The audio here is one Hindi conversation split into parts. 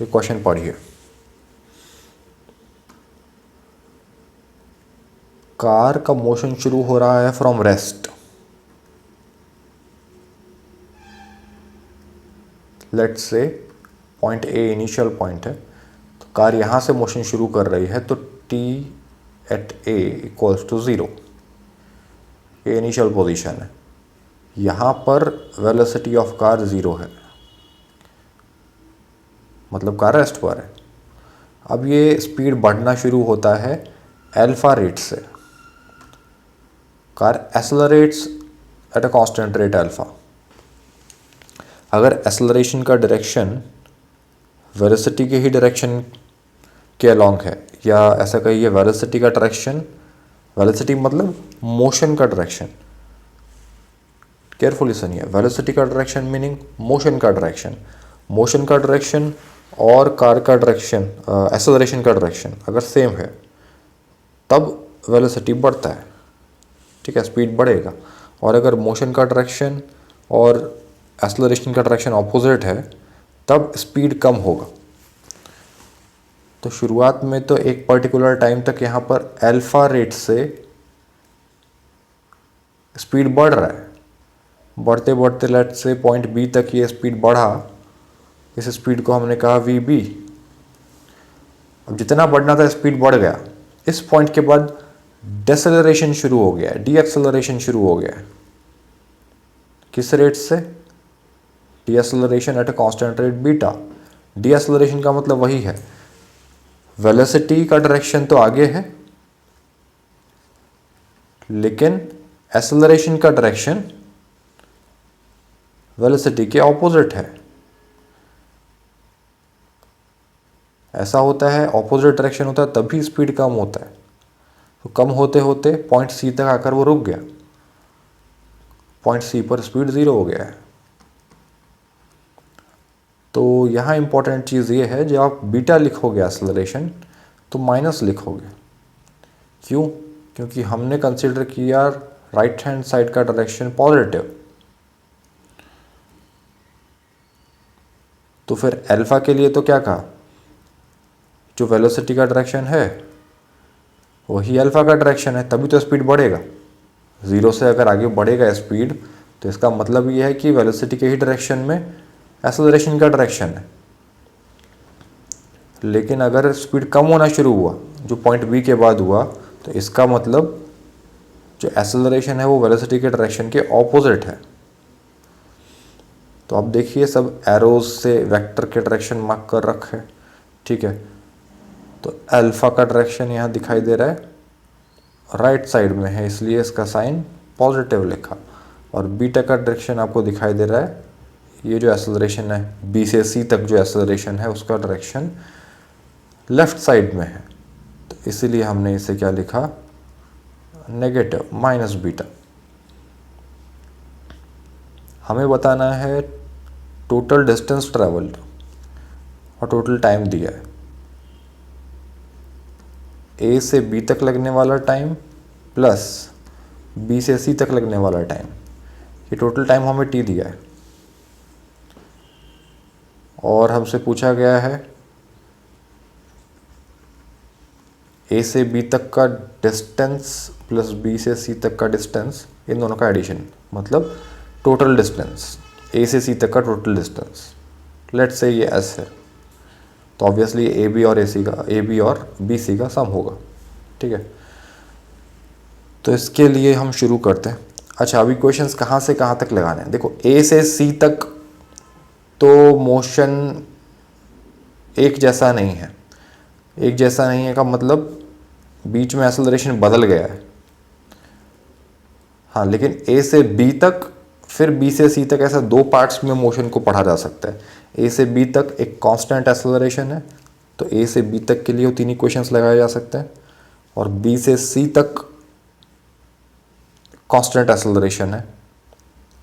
ये क्वेश्चन पढ़िए। कार का मोशन शुरू हो रहा है from rest. Let's say point A initial point है, तो कार यहाँ से मोशन शुरू कर रही है, तो T at A equals to 0। ये इनिशियल पोजीशन है। यहाँ पर वेलोसिटी ऑफ कार 0 है, मतलब कार रेस्ट पर है। अब ये स्पीड बढ़ना शुरू होता है अल्फा रेट से। Car accelerates at a constant rate alpha. अगर एक्सेलरेशन का डायरेक्शन वेलोसिटी के ही डायरेक्शन के अलॉन्ग है, या ऐसा कहिए वेलोसिटी का डायरेक्शन, वेलोसिटी मतलब मोशन का डायरेक्शन, केयरफुली सुनिए, वेलोसिटी का डायरेक्शन मीनिंग मोशन का डायरेक्शन। मोशन का डायरेक्शन और कार का डायरेक्शन, एक्सेलरेशन का डायरेक्शन अगर सेम है तब वेलोसिटी बढ़ता है, ठीक है, स्पीड बढ़ेगा। और अगर मोशन का डायरेक्शन और एक्सेलरेशन का डायरेक्शन ऑपोजिट है तब स्पीड कम होगा। तो शुरुआत में तो एक पर्टिकुलर टाइम तक यहाँ पर अल्फा रेट से स्पीड बढ़ रहा है। बढ़ते बढ़ते लेट से पॉइंट बी तक ये स्पीड बढ़ा, इस स्पीड को हमने कहा वी बी। अब जितना बढ़ना था स्पीड बढ़ गया। इस पॉइंट के बाद डेसेलरेशन शुरू हो गया है, डी एक्सेलरेशन शुरू हो गया है। किस रेट से? D acceleration at a constant rate beta. D acceleration का मतलब वही है, वेलोसिटी का डायरेक्शन तो आगे है लेकिन एक्सेलरेशन का डायरेक्शन वेलोसिटी के ऑपोजिट है। ऐसा होता है, ऑपोजिट डायरेक्शन होता है तभी स्पीड कम होता है। तो कम होते होते पॉइंट सी तक आकर वो रुक गया, पॉइंट सी पर स्पीड 0 हो गया है। तो यहाँ इंपॉर्टेंट चीज़ ये है, जब आप बीटा लिखोगे एक्सेलरेशन तो माइनस लिखोगे। क्यों? क्योंकि हमने कंसिडर किया राइट हैंड साइड का डायरेक्शन पॉजिटिव। तो फिर अल्फा के लिए तो क्या कहा, जो वेलोसिटी का डायरेक्शन है वही अल्फा का डायरेक्शन है, तभी तो स्पीड बढ़ेगा। 0 से अगर आगे बढ़ेगा स्पीड तो इसका मतलब ये है कि वेलोसिटी के ही डायरेक्शन में एक्सेलरेशन का डायरेक्शन है। लेकिन अगर स्पीड कम होना शुरू हुआ जो पॉइंट बी के बाद हुआ, तो इसका मतलब जो एक्सेलरेशन है वो वेलोसिटी के डायरेक्शन के ऑपोजिट है। तो अब देखिए सब एरोज से वेक्टर के डायरेक्शन मार्क कर रखे, ठीक है। तो अल्फा का डायरेक्शन यहाँ दिखाई दे रहा है राइट साइड में है, इसलिए इसका साइन पॉजिटिव लिखा। और बीटा का डायरेक्शन आपको दिखाई दे रहा है, ये जो एक्सेलरेशन है बी से सी तक जो एक्सेलरेशन है उसका डायरेक्शन लेफ्ट साइड में है, तो इसीलिए हमने इसे क्या लिखा, नेगेटिव माइनस बीटा। हमें बताना है टोटल डिस्टेंस ट्रेवल्ड और टोटल टाइम दिया है। ए से बी तक लगने वाला टाइम प्लस बी से सी तक लगने वाला टाइम, ये टोटल टाइम हमें टी दिया है। और हमसे पूछा गया है ए से बी तक का डिस्टेंस प्लस बी से सी तक का डिस्टेंस, इन दोनों का एडिशन, मतलब टोटल डिस्टेंस, ए से सी तक का टोटल डिस्टेंस। लेट्स से ये एस है, तो ऑब्वियसली ए बी और ए बी और बी सी का सम होगा, ठीक है। तो इसके लिए हम शुरू करते हैं। अच्छा, अभी क्वेश्चंस कहाँ से कहाँ तक लगाने हैं। देखो ए से सी तक तो मोशन एक जैसा नहीं है। एक जैसा नहीं है का मतलब बीच में एक्सेलरेशन बदल गया है, हाँ। लेकिन ए से बी तक फिर बी से सी तक, ऐसा दो पार्ट्स में मोशन को पढ़ा जा सकता है। ए से बी तक एक कांस्टेंट एक्सेलरेशन है, तो ए से बी तक के लिए वो तीन इक्वेशंस लगाए जा सकते हैं। और बी से सी तक कांस्टेंट एक्सेलरेशन है,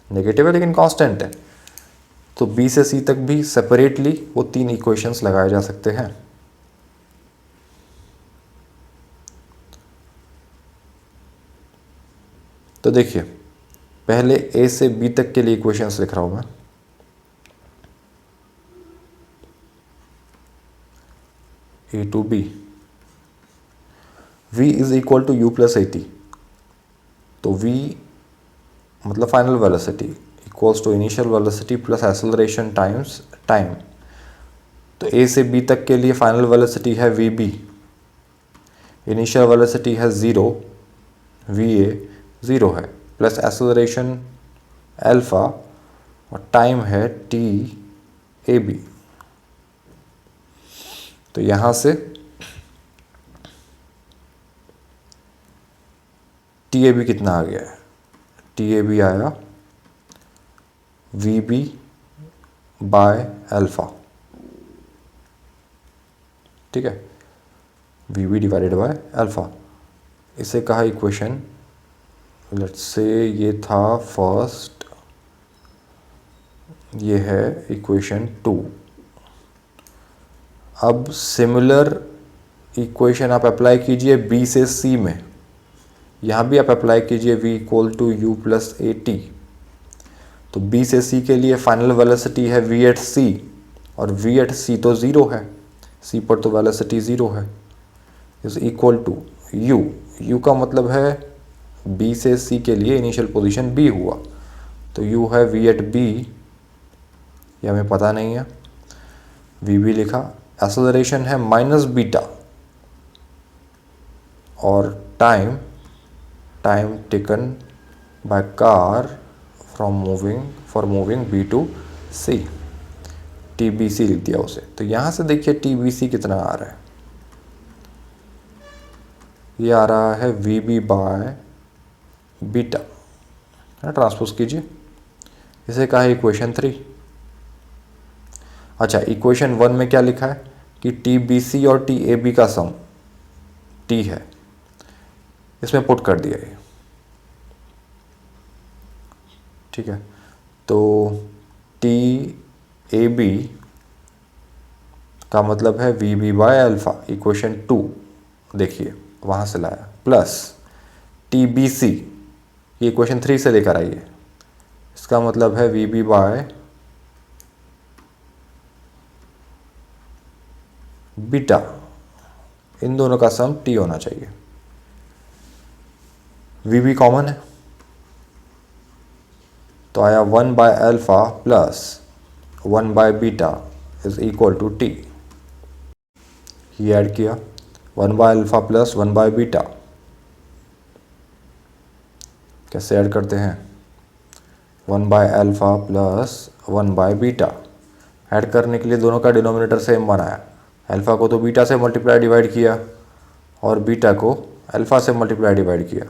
नेगेटिव है लेकिन कांस्टेंट है, तो बी से सी तक भी सेपरेटली वो तीन इक्वेशंस लगाए जा सकते हैं। तो देखिए पहले ए से बी तक के लिए इक्वेशंस लिख रहा हूं मैं। A to B, v is equal to U plus A T, तो v मतलब final velocity equals to initial velocity plus acceleration times time. तो a से b तक के लिए फाइनल वेलोसिटी है वी बी, इनिशियल वेलोसिटी है 0, वी ए 0 है, प्लस एक्सेलरेशन अल्फा और टाइम है टी ए बी। तो यहाँ से टी ए बी कितना आ गया है, टी ए बी आया वी बी बाय अल्फा, ठीक है, V B divided by alpha. इसे कहा इक्वेशन, लेट्स से ये था फर्स्ट, ये है इक्वेशन 2। अब सिमिलर इक्वेशन आप अप्लाई कीजिए बी से सी में, यहाँ भी आप अप्लाई कीजिए v equal to U plus A T. तो b से c के लिए फाइनल वेलोसिटी है v एट c, और v एट c तो 0 है, c पर तो वेलोसिटी 0 है, इज इक्वल टू u का मतलब है b से c के लिए इनिशियल पोजीशन b हुआ, तो u है v एट b, ये हमें पता नहीं है, vb लिखा, एक्सेलरेशन है माइनस बीटा, और time taken by car for moving B to C, T B C लिख दिया उसे। तो यहाँ से देखिए टी बी सी कितना आ रहा है, ये आ रहा है वी बी बाय बीटा, है, ट्रांसपोज कीजिए, इसे कहा है इक्वेशन 3। अच्छा, इक्वेशन 1 में क्या लिखा है कि टी बी सी और टी ए बी का सम टी है, इसमें पुट कर दिया ये, ठीक है। तो टी ए बी का मतलब है V B by alpha, equation 2 देखिए वहाँ से लाया, प्लस टी बी सी, ये इक्वेशन 3 से लेकर आइए, इसका मतलब है वी बी बाय बीटा, इन दोनों का सम टी होना चाहिए। वी बी कॉमन है, तो आया 1 by alpha plus 1 by beta is equal to T, ये ऐड किया 1 by alpha plus 1 by beta, कैसे ऐड करते हैं, 1 by alpha plus 1 by beta, add करने के लिए दोनों का डिनोमिनेटर सेम बनाया, अल्फा को तो बीटा से मल्टीप्लाई डिवाइड किया और बीटा को अल्फा से मल्टीप्लाई डिवाइड किया,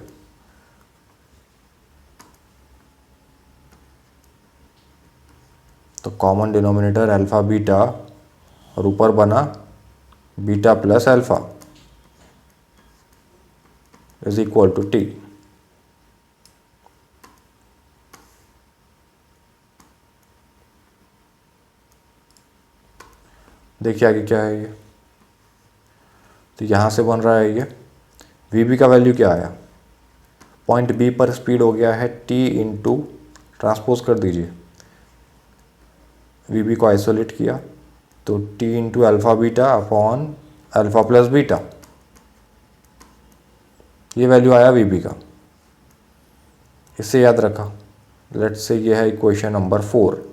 तो कॉमन डिनोमिनेटर अल्फा बीटा, और ऊपर बना beta plus alpha is equal to T. देखिए आगे क्या है ये, तो यहाँ से बन रहा है ये वी बी का वैल्यू क्या आया, पॉइंट बी पर स्पीड हो गया है टी इंटू, ट्रांसपोज कर दीजिए, वी बी को आइसोलेट किया तो T into alpha beta upon alpha plus beta, ये वैल्यू आया वी बी का, इसे याद रखा। लेट्स से ये है इक्वेशन नंबर 4।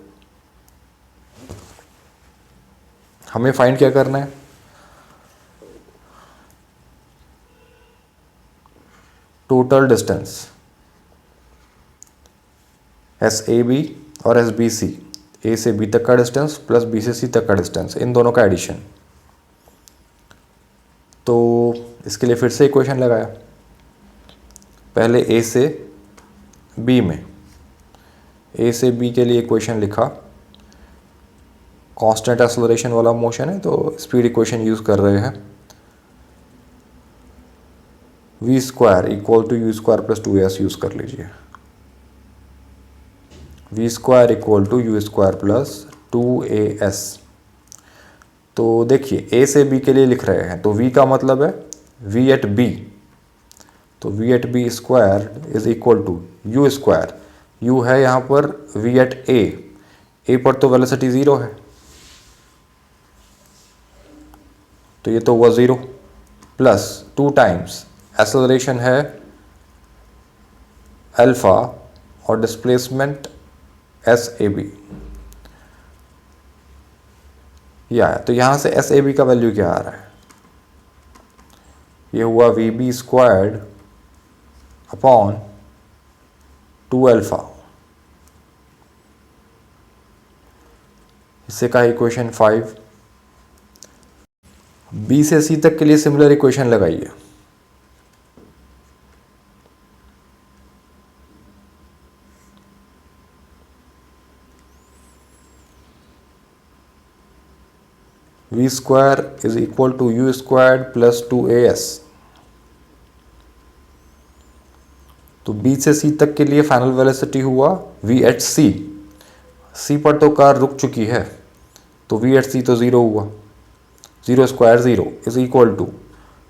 हमें फाइंड क्या करना है, total distance S A B और एस बी सी, ए से बी तक का डिस्टेंस प्लस बी से सी तक का डिस्टेंस, इन दोनों का एडिशन। तो इसके लिए फिर से इक्वेशन लगाया, पहले ए से बी में, ए से बी के लिए इक्वेशन लिखा, कांस्टेंट एक्सेलरेशन वाला मोशन है तो स्पीड इक्वेशन यूज़ कर रहे हैं, V square equal to U square plus 2s use कर लीजिए, V square equal to U square plus 2as। तो देखिए ए से बी के लिए लिख रहे हैं, तो v का मतलब है v एट b, तो v एट B square is equal to U square, u है यहाँ पर v एट a पर तो वेलोसिटी 0 है, तो ये तो हुआ 0 प्लस 2 टाइम्स एक्सेलरेशन है अल्फा और डिस्प्लेसमेंट एस ए बी, ये आया। तो यहाँ से एस ए बी का वैल्यू क्या आ रहा है, ये हुआ V B squared upon 2 alpha. इससे का इक्वेशन 5। बी से सी तक के लिए सिमिलर इक्वेशन लगाइए। V square is equal to U squared plus 2as। तो बी से सी तक के लिए फाइनल वेलोसिटी हुआ वी एट सी। सी पर तो कार रुक चुकी है, तो वी एट सी तो 0 हुआ, 0 square 0 is equal to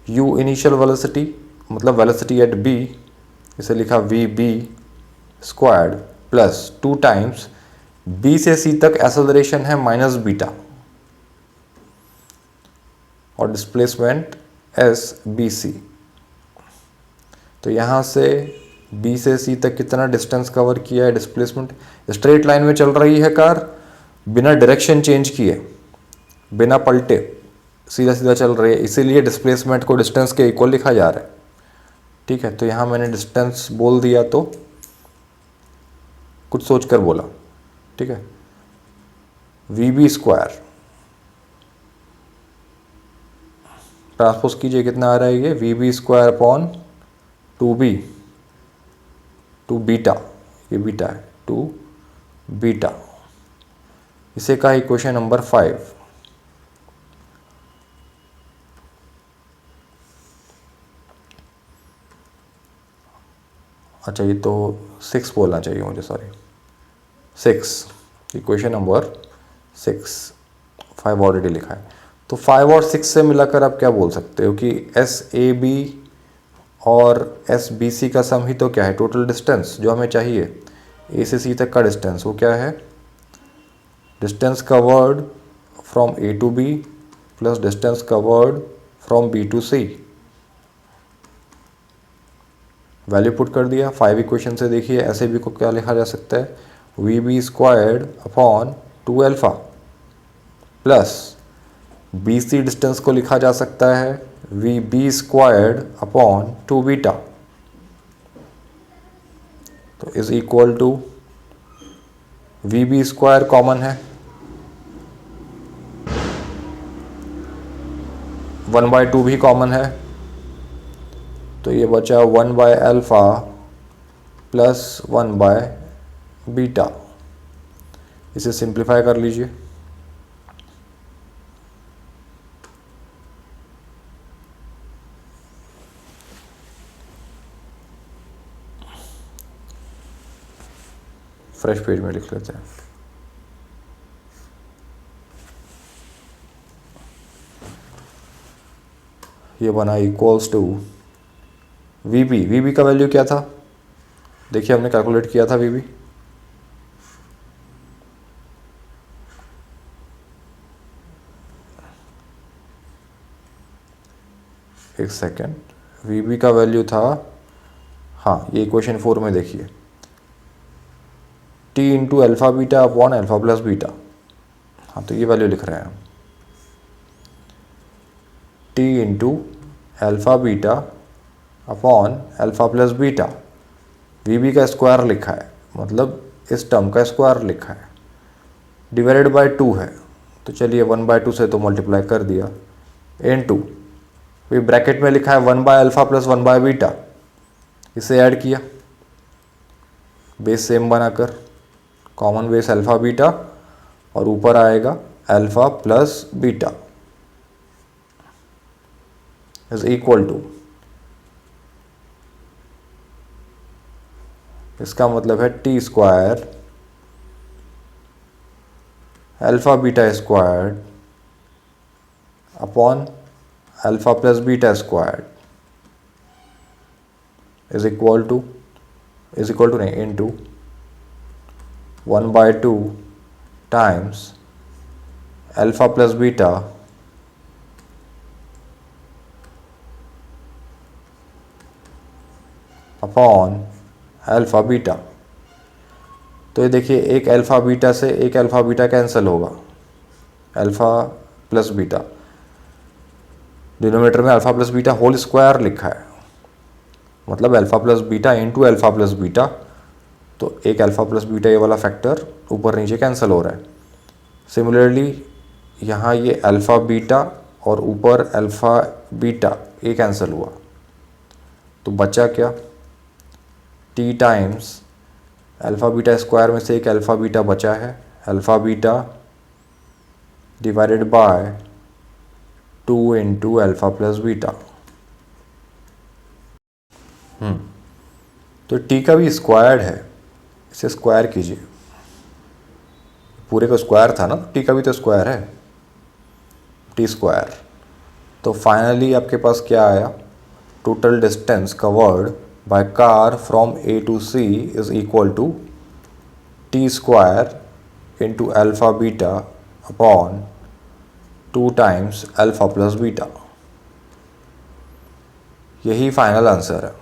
U initial velocity मतलब वेलोसिटी एट बी, इसे लिखा V B squared plus 2 times B से सी तक एक्सेलरेशन है माइनस बीटा और डिस्प्लेसमेंट एस बी सी। तो यहाँ से बी से सी तक कितना डिस्टेंस कवर किया है, डिस्प्लेसमेंट। स्ट्रेट लाइन में चल रही है कार, बिना डायरेक्शन चेंज किए, बिना पलटे, सीधा सीधा चल रही है, इसीलिए डिस्प्लेसमेंट को डिस्टेंस के इक्वल लिखा जा रहा है। ठीक है, तो यहाँ मैंने डिस्टेंस बोल दिया तो कुछ सोच कर बोला। ठीक है, वी बी स्क्वायर ट्रांसपोज कीजिए, कितना आ रहा है ये V B square upon 2b, 2 beta, ये बीटा है, 2 बीटा। इसे का इक्वेशन नंबर 5। अच्छा, ये तो 6 बोलना चाहिए मुझे, सॉरी 6, इक्वेशन नंबर 6। 5 ऑलरेडी लिखा है, तो 5 और 6 से मिलाकर आप क्या बोल सकते हो कि एस ए बी और एस बी सी का सम ही तो क्या है, टोटल डिस्टेंस जो हमें चाहिए ए से सी तक का डिस्टेंस, वो क्या है, distance covered from A to B plus distance covered from B to C. Value put कर दिया। 5 इक्वेशन से देखिए एस ए बी को क्या लिखा जा सकता है, V B squared upon 2 alpha plus B C distance को लिखा जा सकता है V B squared upon 2 beta, तो is equal to V B square common है, 1/2 भी कॉमन है, तो ये बचा 1 अल्फा प्लस 1 बीटा। इसे सिंप्लीफाई कर लीजिए। फ्रेश पेज में लिख लेते हैं। ये बना इक्वल्स टू वी बी का वैल्यू क्या था, देखिए हमने कैलकुलेट किया था वी बी, एक सेकेंड, वी बी का वैल्यू था, हाँ ये इक्वेशन 4 में देखिए, T into alpha beta upon alpha plus beta. हाँ तो ये वैल्यू लिख रहे हैं हम, T into alpha beta upon alpha plus beta. V B का स्क्वायर लिखा है, मतलब इस टर्म का स्क्वायर लिखा है, डिवाइडेड बाय 2 है, तो चलिए 1/2 से तो मल्टीप्लाई कर दिया, इनटू ये ब्रैकेट में लिखा है 1 by alpha plus 1 by beta, इसे ऐड किया बेस सेम बनाकर, कॉमन बेस अल्फा बीटा और ऊपर आएगा alpha plus beta is equal to, इसका मतलब है T square alpha beta squared upon alpha plus beta squared is equal to नहीं, into 1/2 times alpha plus beta upon alpha beta. तो ये देखिए एक अल्फ़ा बीटा से एक अल्फ़ा बीटा कैंसिल होगा, अल्फ़ा प्लस बीटा, डिनोमिनेटर में alpha plus beta whole square लिखा है, मतलब alpha plus beta into alpha plus beta. तो एक अल्फ़ा प्लस बीटा ये वाला फैक्टर ऊपर नीचे कैंसिल हो रहा है। सिमिलरली यहाँ ये अल्फ़ा बीटा और ऊपर अल्फ़ा बीटा ये कैंसिल हुआ, तो बचा क्या, T times alpha beta square में से एक अल्फ़ा बीटा बचा है, alpha beta divided by 2 into alpha plus beta. तो टी का भी स्क्वायर्ड है, इसे स्क्वायर कीजिए, पूरे का स्क्वायर था ना, टी का भी तो स्क्वायर है, टी स्क्वायर। तो फाइनली आपके पास क्या आया, total distance covered by car from A to C is equal to T square into alpha beta upon 2 times alpha plus beta. यही फाइनल आंसर है।